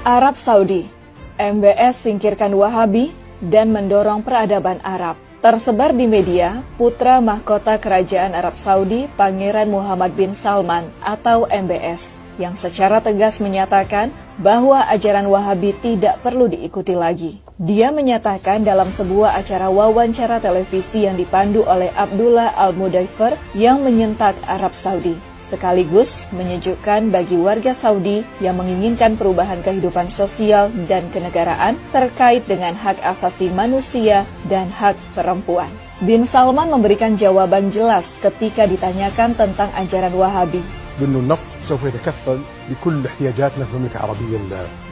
Arab Saudi, MBS singkirkan Wahabi dan mendorong peradaban Arab. Tersebar di media, putra mahkota Kerajaan Arab Saudi, Pangeran Muhammad bin Salman atau MBS, yang secara tegas menyatakan bahwa ajaran Wahabi tidak perlu diikuti lagi. Dia menyatakan dalam sebuah acara wawancara televisi yang dipandu oleh Abdullah Al-Mudaifer yang menyentak Arab Saudi, sekaligus menyejukkan bagi warga Saudi yang menginginkan perubahan kehidupan sosial dan kenegaraan terkait dengan hak asasi manusia dan hak perempuan. Bin Salman memberikan jawaban jelas ketika ditanyakan tentang ajaran Wahabi. بأنه النفط سوف يتكفل بكل احتياجاتنا في المملكة العربية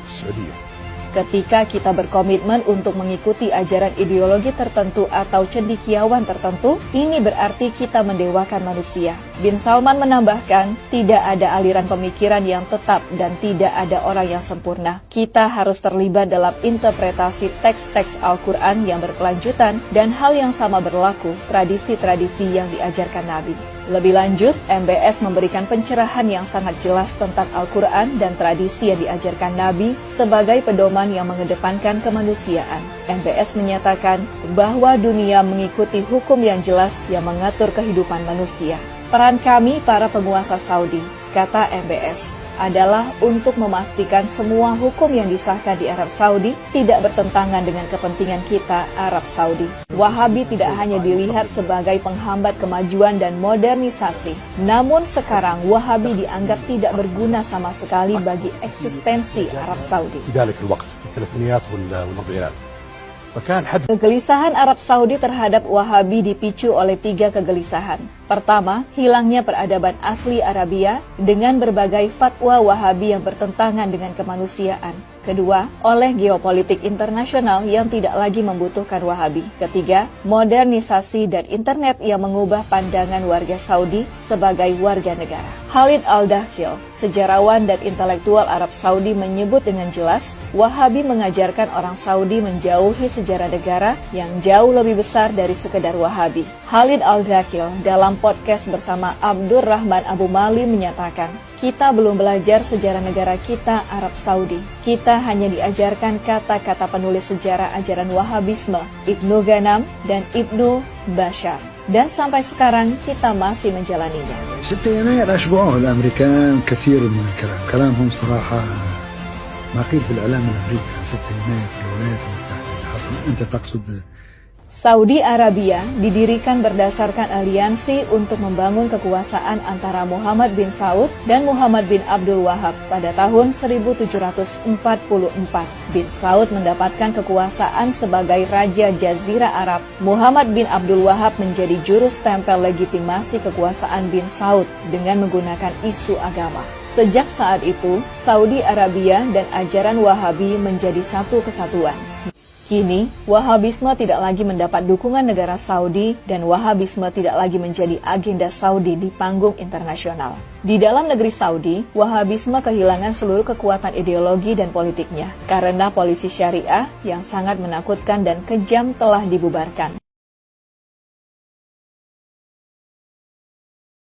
السعودية. Ketika kita berkomitmen untuk mengikuti ajaran ideologi tertentu atau cendekiawan tertentu, ini berarti kita mendewakan manusia. Bin Salman menambahkan, tidak ada aliran pemikiran yang tetap dan tidak ada orang yang sempurna. Kita harus terlibat dalam interpretasi teks-teks Al-Quran yang berkelanjutan dan hal yang sama berlaku tradisi-tradisi yang diajarkan Nabi. Lebih lanjut, MBS memberikan pencerahan yang sangat jelas tentang Al-Quran dan tradisi yang diajarkan Nabi sebagai pedoman yang mengedepankan kemanusiaan. MBS menyatakan bahwa dunia mengikuti hukum yang jelas yang mengatur kehidupan manusia. Peran kami para penguasa Saudi, kata MBS, adalah untuk memastikan semua hukum yang disahkan di Arab Saudi tidak bertentangan dengan kepentingan kita Arab Saudi. Wahabi tidak hanya dilihat sebagai penghambat kemajuan dan modernisasi, namun sekarang Wahabi dianggap tidak berguna sama sekali bagi eksistensi Arab Saudi. Kegelisahan Arab Saudi terhadap Wahabi dipicu oleh 3 kegelisahan. Pertama, hilangnya peradaban asli Arabia dengan berbagai fatwa Wahabi yang bertentangan dengan kemanusiaan. Kedua, oleh geopolitik internasional yang tidak lagi membutuhkan Wahabi. Ketiga, modernisasi dan internet yang mengubah pandangan warga Saudi sebagai warga negara. Khalid Al-Dakhil, sejarawan dan intelektual Arab Saudi menyebut dengan jelas, Wahabi mengajarkan orang Saudi menjauhi sejarah negara yang jauh lebih besar dari sekedar Wahabi. Khalid Al-Dakhil dalam podcast bersama Abdurrahman Abu Mali menyatakan, kita belum belajar sejarah negara kita Arab Saudi. Kita hanya diajarkan kata-kata penulis sejarah ajaran Wahabisme, Ibnu Ghanam dan Ibnu Bashar. Dan sampai sekarang kita masih menjalaninya. 6 يناير أشبعوه الأمريكان كثير من الكلام، كلامهم صراحة ما قيل في الإعلام الأمريكي 6 يناير في الولايات المتحدة. أنت تقصد Saudi Arabia didirikan berdasarkan aliansi untuk membangun kekuasaan antara Muhammad bin Saud dan Muhammad bin Abdul Wahab pada tahun 1744. Bin Saud mendapatkan kekuasaan sebagai Raja Jazirah Arab. Muhammad bin Abdul Wahab menjadi juru stempel legitimasi kekuasaan bin Saud dengan menggunakan isu agama. Sejak saat itu, Saudi Arabia dan ajaran Wahabi menjadi satu kesatuan. Kini, Wahabisme tidak lagi mendapat dukungan negara Saudi dan Wahabisme tidak lagi menjadi agenda Saudi di panggung internasional. Di dalam negeri Saudi, Wahabisme kehilangan seluruh kekuatan ideologi dan politiknya karena polisi syariah yang sangat menakutkan dan kejam telah dibubarkan.